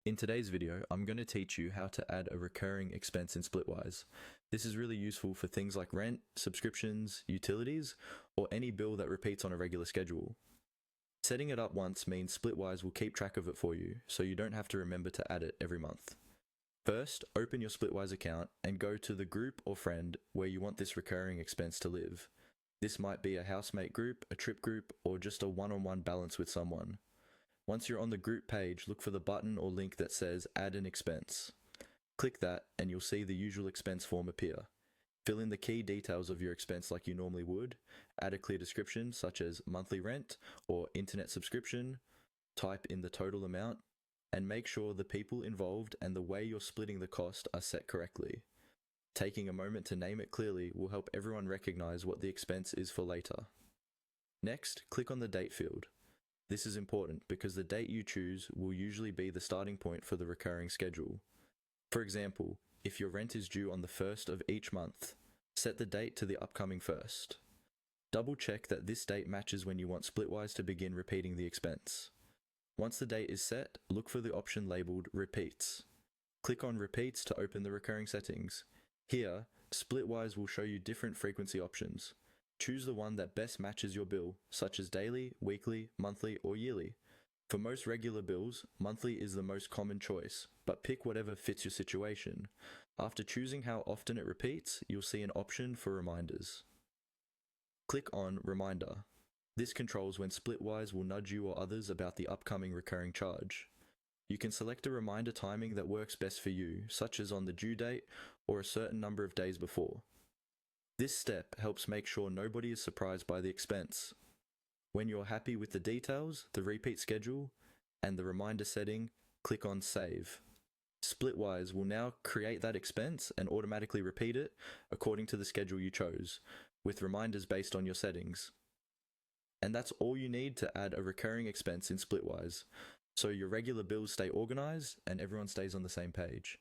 In today's video, I'm going to teach you how to add a recurring expense in Splitwise. This is really useful for things like rent, subscriptions, utilities, or any bill that repeats on a regular schedule. Setting it up once means Splitwise will keep track of it for you, so you don't have to remember to add it every month. First, open your Splitwise account and go to the group or friend where you want this recurring expense to live. This might be a housemate group, a trip group, or just a one-on-one balance with someone. Once you're on the group page, look for the button or link that says Add an Expense. Click that and you'll see the usual expense form appear. Fill in the key details of your expense like you normally would, add a clear description such as monthly rent or internet subscription, type in the total amount, and make sure the people involved and the way you're splitting the cost are set correctly. Taking a moment to name it clearly will help everyone recognize what the expense is for later. Next, click on the date field. This is important because the date you choose will usually be the starting point for the recurring schedule. For example, if your rent is due on the 1st of each month, set the date to the upcoming 1st. Double check that this date matches when you want Splitwise to begin repeating the expense. Once the date is set, look for the option labeled Repeats. Click on Repeats to open the recurring settings. Here, Splitwise will show you different frequency options. Choose the one that best matches your bill, such as daily, weekly, monthly, or yearly. For most regular bills, monthly is the most common choice, but pick whatever fits your situation. After choosing how often it repeats, you'll see an option for reminders. Click on Reminder. This controls when Splitwise will nudge you or others about the upcoming recurring charge. You can select a reminder timing that works best for you, such as on the due date or a certain number of days before. This step helps make sure nobody is surprised by the expense. When you're happy with the details, the repeat schedule, and the reminder setting, click on Save. Splitwise will now create that expense and automatically repeat it according to the schedule you chose, with reminders based on your settings. And that's all you need to add a recurring expense in Splitwise, so your regular bills stay organized and everyone stays on the same page.